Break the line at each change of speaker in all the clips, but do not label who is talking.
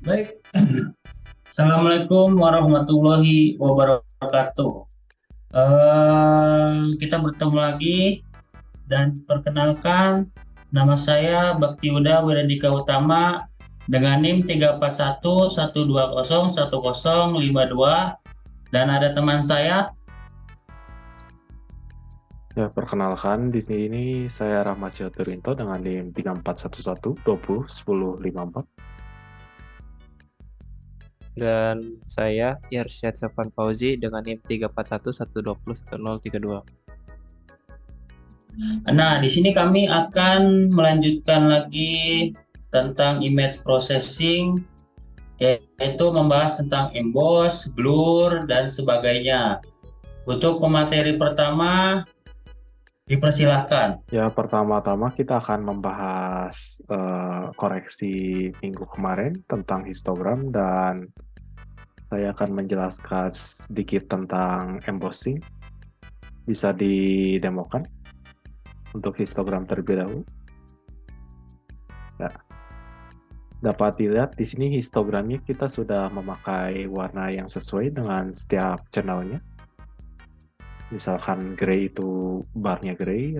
Baik, Assalamualaikum warahmatullahi wabarakatuh. Kita bertemu lagi dan perkenalkan nama saya Bakti Yuda Wiradika Utama dengan NIM 34112011052 dan ada teman saya.
Ya, perkenalkan, di sini saya Rahmat Jaturinto dengan NIM 3411201054.
Dan saya Yarsyad Safwan Fauzi dengan NIM 34112011032.
Nah, di sini kami akan melanjutkan lagi tentang image processing, yaitu membahas tentang emboss, blur, dan sebagainya. Untuk pemateri pertama, dipersilahkan.
Ya, pertama-tama kita akan membahas koreksi minggu kemarin tentang histogram dan saya akan menjelaskan sedikit tentang embossing. Bisa didemokan untuk histogram terlebih dahulu. Ya. Dapat dilihat di sini histogramnya kita sudah memakai warna yang sesuai dengan setiap channelnya. Misalkan gray itu barnya gray,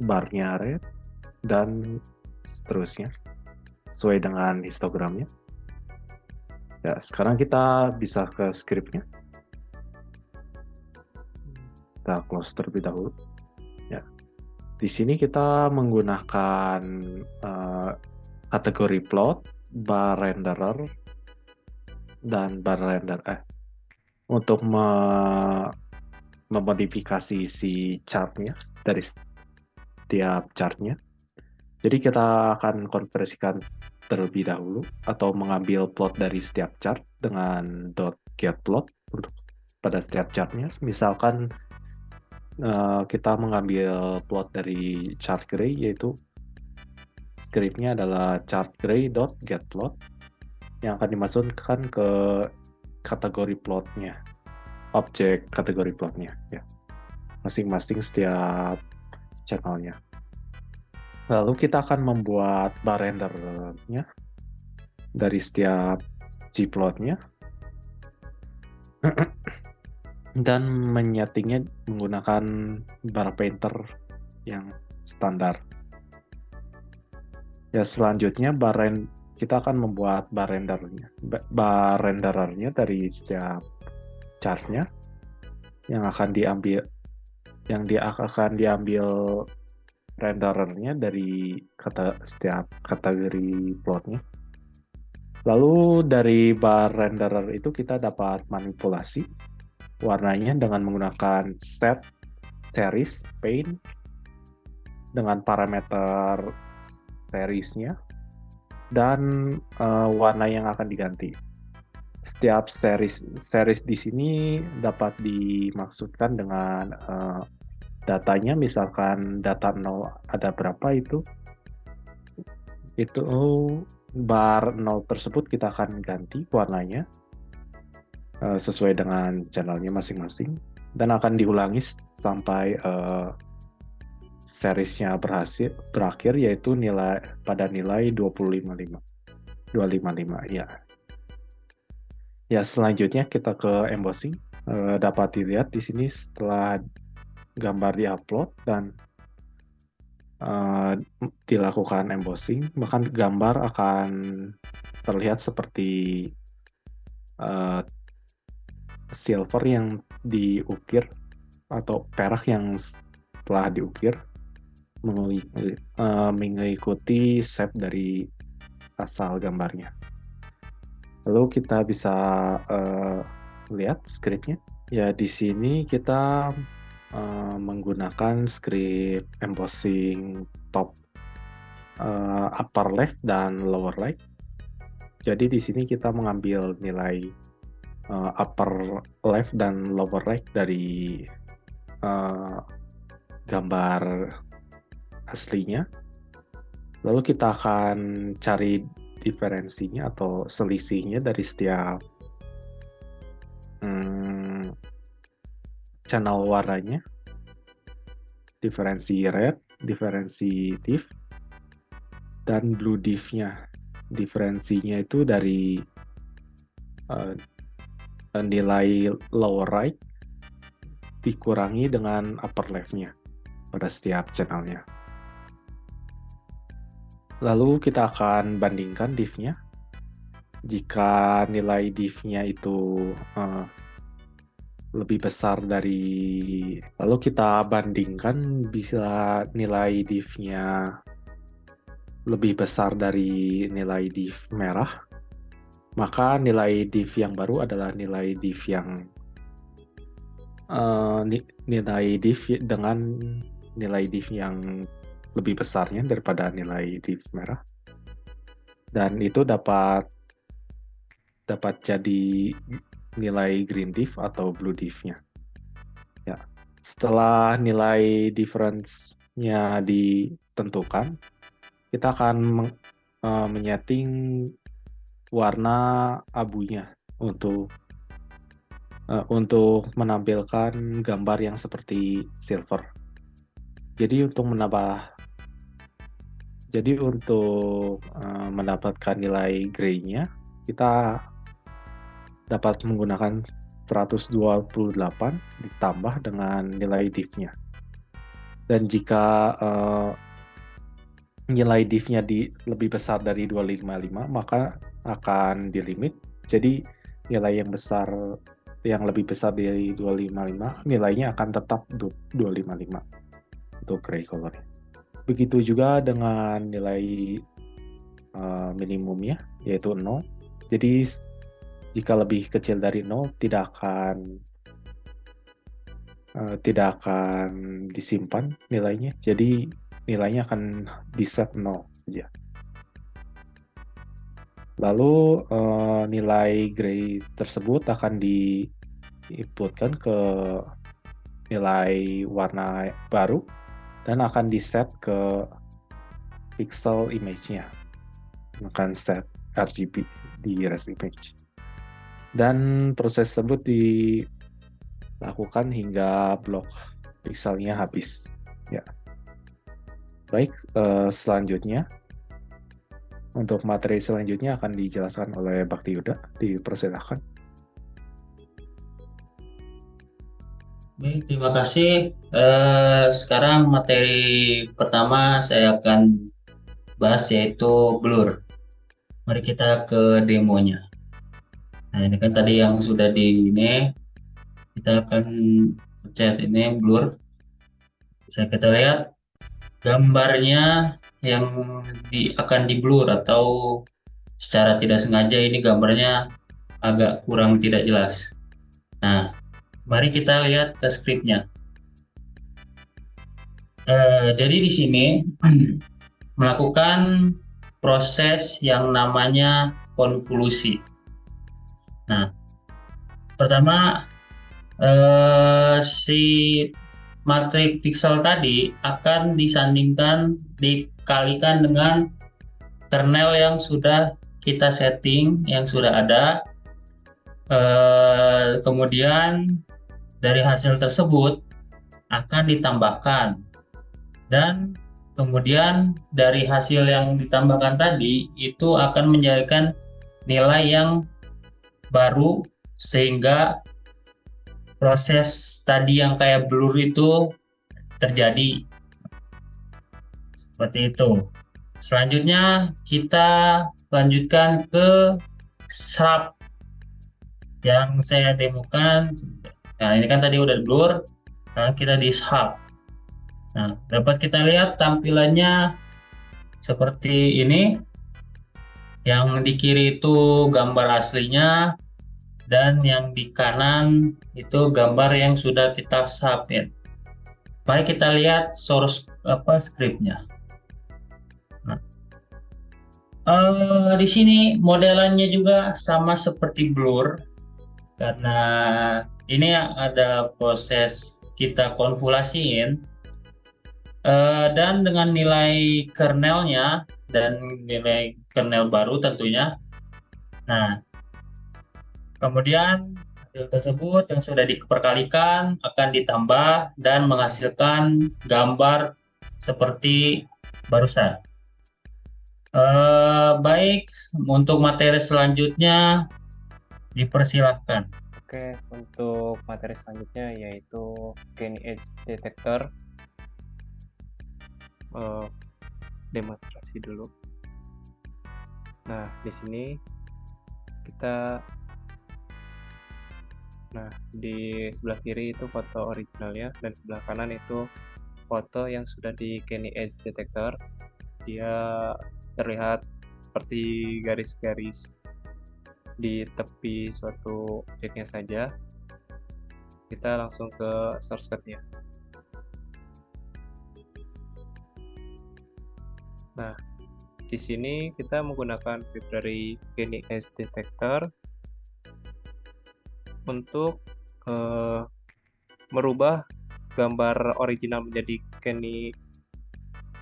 barnya red, dan seterusnya sesuai dengan histogramnya. Ya, sekarang kita bisa ke scriptnya. Kita close terlebih dahulu. Ya, di sini kita menggunakan kategori plot, bar renderer, dan bar render untuk memodifikasi si chartnya dari setiap chartnya. Jadi kita akan konversikan terlebih dahulu atau mengambil plot dari setiap chart dengan .getPlot untuk pada setiap chartnya. Misalkan kita mengambil plot dari chart gray, yaitu scriptnya adalah chart gray.getPlot yang akan dimasukkan ke kategori plotnya, objek kategori plotnya, ya, masing-masing setiap channelnya. Lalu kita akan membuat bar rendernya dari setiap G-plotnya dan menyetingnya menggunakan bar painter yang standar. Ya, selanjutnya kita akan membuat bar renderernya dari setiap chartnya yang akan diambil renderernya dari setiap kategori plotnya. Lalu dari bar renderer itu kita dapat manipulasi warnanya dengan menggunakan set, series, paint dengan parameter seriesnya dan warna yang akan diganti. Setiap series di sini dapat dimaksudkan dengan datanya, misalkan data 0 ada berapa itu bar 0 tersebut kita akan ganti warnanya sesuai dengan channelnya masing-masing dan akan diulangi sampai seriesnya berakhir, yaitu pada nilai 255 ya. Ya, selanjutnya kita ke embossing. Dapat dilihat di sini setelah gambar diupload dan dilakukan embossing, maka gambar akan terlihat seperti silver yang diukir atau perak yang telah diukir mengikuti shape dari asal gambarnya. Lalu kita bisa lihat scriptnya. Ya, di sini kita menggunakan script embossing top, upper left dan lower right. Jadi di sini kita mengambil nilai upper left dan lower right dari gambar aslinya. Lalu kita akan cari diferensinya atau selisihnya dari setiap channel warnanya, diferensi red, diferensi div, dan blue div-nya. Diferensinya itu dari nilai lower right dikurangi dengan upper left-nya pada setiap channelnya. Lalu kita akan bandingkan div-nya. Jika nilai div-nya itu lebih besar dari, lalu kita bandingkan bisa nilai div-nya lebih besar dari nilai div merah, maka nilai div yang baru adalah nilai div yang nilai div dengan nilai div yang lebih besarnya daripada nilai div merah, dan itu dapat jadi nilai green div atau blue div-nya. Ya, setelah nilai difference-nya ditentukan, kita akan menyeting warna abunya untuk menampilkan gambar yang seperti silver. Jadi untuk mendapatkan nilai gray-nya, kita dapat menggunakan 128 ditambah dengan nilai div-nya. Dan jika nilai div-nya lebih besar dari 255, maka akan di limit. Jadi nilai yang lebih besar dari 255, nilainya akan tetap 255 untuk gray color. Begitu juga dengan nilai minimumnya, yaitu 0. Jadi jika lebih kecil dari 0, tidak akan disimpan nilainya. Jadi nilainya akan di-set 0 saja. Lalu nilai gray tersebut akan diinputkan ke nilai warna baru dan akan di-set ke pixel image-nya. Akan set RGB di rest image. Dan proses tersebut dilakukan hingga blok pixelnya habis. Ya. Baik, selanjutnya untuk materi selanjutnya akan dijelaskan oleh Bakti Yuda. Dipersilakan.
Baik, terima kasih. Sekarang materi pertama saya akan bahas yaitu blur. Mari kita ke demonya. Nah, ini kan tadi yang sudah kita akan pencet ini blur. Bisa kita lihat gambarnya yang akan di blur atau secara tidak sengaja ini gambarnya agak kurang tidak jelas. Nah, mari kita lihat ke skripnya. Jadi di sini melakukan proses yang namanya konvolusi. Nah, pertama si matrik pixel tadi akan dikalikan dengan kernel yang sudah kita setting, yang sudah ada. Kemudian dari hasil tersebut akan ditambahkan, dan kemudian dari hasil yang ditambahkan tadi itu akan menjadikan nilai yang baru, sehingga proses tadi yang kayak blur itu terjadi. Seperti itu. Selanjutnya kita lanjutkan ke sharp yang saya demokan. Nah, ini kan tadi udah blur, sekarang kita di sharp. Nah, dapat kita lihat tampilannya seperti ini. Yang di kiri itu gambar aslinya, dan yang di kanan itu gambar yang sudah kita submit. Mari kita lihat source scriptnya. Nah, di sini modelannya juga sama seperti blur, karena ini ada proses kita konvolasiin, dan dengan nilai kernelnya dan nilai kernel baru tentunya. Nah, kemudian hasil tersebut yang sudah diperkalikan akan ditambah dan menghasilkan gambar seperti barusan. Baik, untuk materi selanjutnya dipersilahkan.
Oke, untuk materi selanjutnya yaitu Kenny Edge Detector. Eh, Demonstrasi dulu. Nah, di sini kita, di sebelah kiri itu foto originalnya dan sebelah kanan itu foto yang sudah di Kenny Edge Detector. Dia terlihat seperti garis-garis di tepi suatu objeknya saja. Kita langsung ke source code-nya. Nah, di sini kita menggunakan library Kenny Edge Detector untuk merubah gambar original menjadi Kenny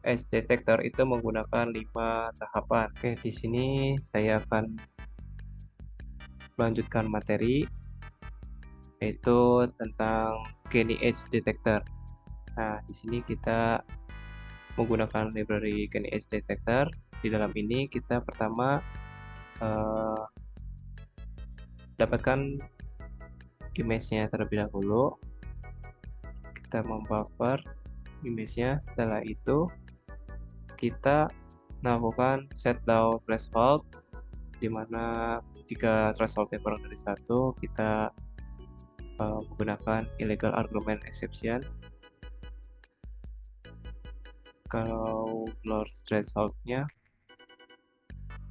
Edge Detector itu menggunakan 5 tahapan. Oke, di sini saya akan melanjutkan materi yaitu tentang Kenny Edge Detector. Nah, di sini kita menggunakan library Kenny Edge Detector. Di dalam ini kita pertama dapatkan image-nya terlebih dahulu. Kita membuffer image-nya. Setelah itu kita melakukan set low threshold, di mana jika thresholdnya kurang dari 1 kita menggunakan illegal argument exception. Kalau low thresholdnya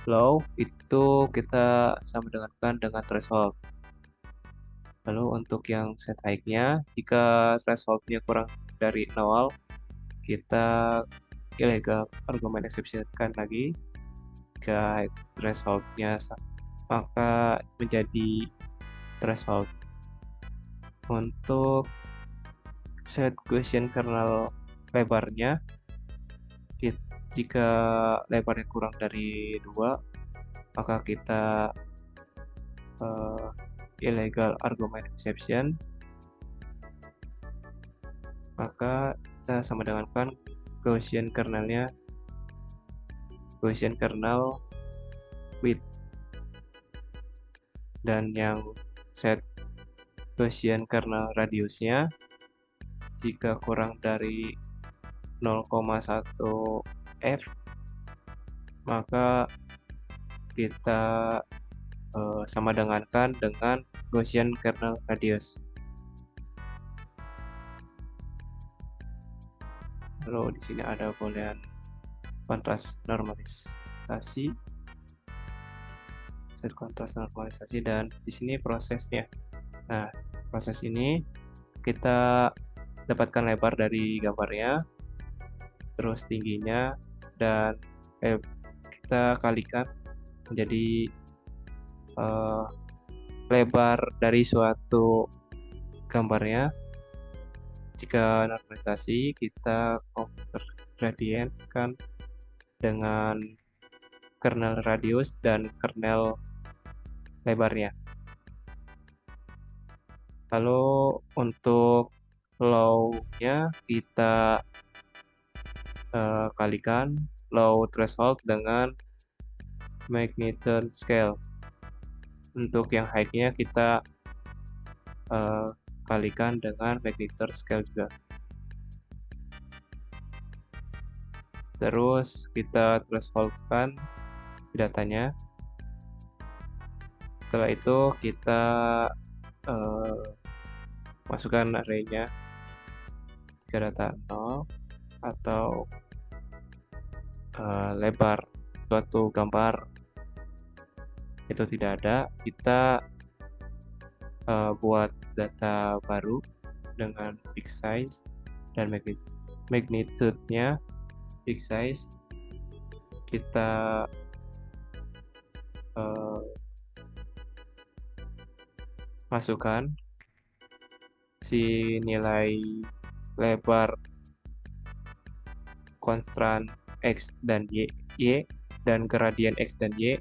low, itu kita sama dengan threshold. Lalu untuk yang set height-nya, jika threshold-nya kurang dari 0, kita illegal argument exception-kan lagi. Jika threshold-nya maka menjadi threshold. Untuk set Gaussian kernel lebarnya, jika lebarnya kurang dari 2, maka kita illegal argument exception, maka kita sama dengankan Gaussian kernelnya Gaussian kernel width, dan yang set Gaussian kernel radiusnya jika kurang dari 0,1 f, maka kita sama dengankan dengan Gaussian kernel radius. Lalu di sini ada boolean kontras normalisasi, set kontras normalisasi, dan di sini prosesnya. Nah, proses ini kita dapatkan lebar dari gambarnya, terus tingginya, dan kita kalikan menjadi lebar dari suatu gambarnya. Jika normalisasi, kita komputer gradientkan dengan kernel radius dan kernel lebarnya. Lalu untuk low-nya kita kalikan low threshold dengan magnitude scale. Untuk yang height-nya kita kalikan dengan magnitude scale juga. Terus kita thresholdkan datanya. Setelah itu kita masukkan array-nya. Jika data 0 atau lebar suatu gambar itu tidak ada, kita buat data baru dengan big size dan magnitude-nya big size. Kita masukkan si nilai lebar konstan X dan Y dan gradien X dan Y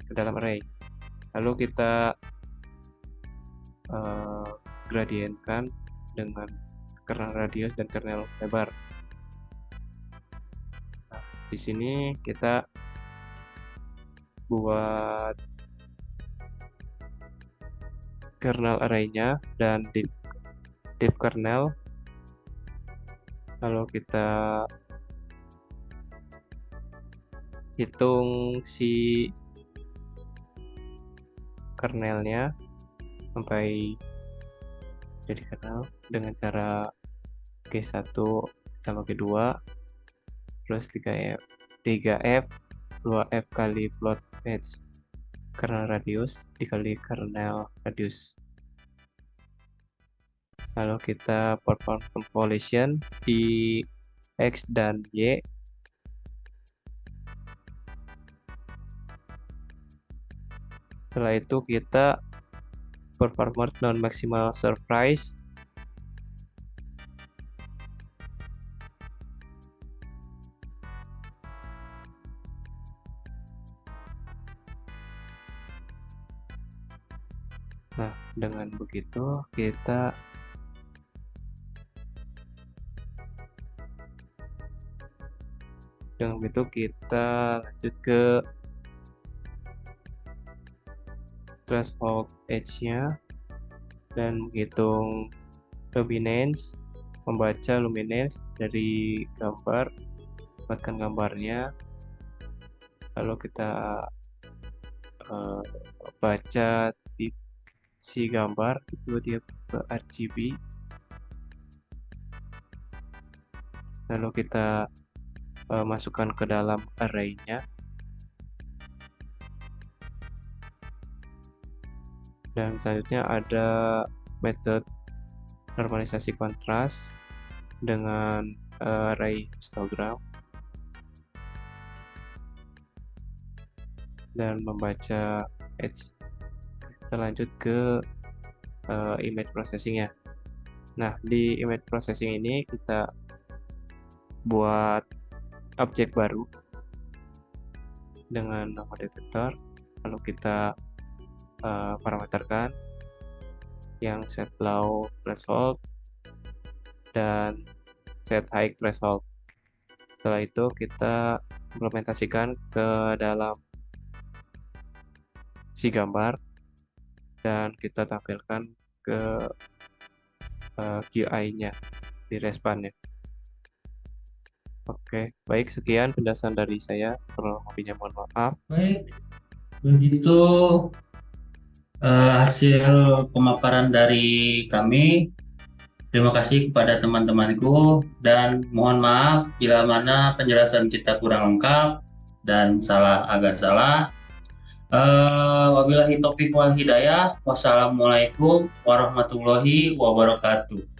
ke dalam array. Lalu kita gradientkan dengan kernel radius dan kernel lebar. Nah, Di sini kita buat kernel array-nya dan deep kernel. Kalau kita hitung si kernelnya sampai jadi kernel dengan cara G1 tambah G2 plus 3F 2F kali float match kernel radius dikali kernel radius. Lalu kita perform convolution di X dan Y. Setelah itu kita perform non-maximal surprise. Nah, dengan begitu kita lanjut ke threshold edge-nya dan menghitung luminance, membaca luminance dari gambar, dapatkan gambarnya, lalu kita baca di si gambar itu dia ke RGB, lalu kita masukkan ke dalam array-nya. Dan selanjutnya ada metode normalisasi kontras dengan array histogram dan membaca edge. Kita lanjut ke image processing-nya. Nah, di image processing ini kita buat objek baru dengan nama detektor, lalu kita parameterkan yang set low threshold dan set high threshold. Setelah itu kita implementasikan ke dalam si gambar dan kita tampilkan ke QI-nya di responnya. Oke, baik, sekian penjelasan dari saya. Kalau lebihnya mohon maaf.
Baik, begitu hasil pemaparan dari kami. Terima kasih kepada teman-temanku dan mohon maaf bila mana penjelasan kita kurang lengkap dan agak salah. Wabillahi taufiq wal hidayah. Wassalamualaikum warahmatullahi wabarakatuh.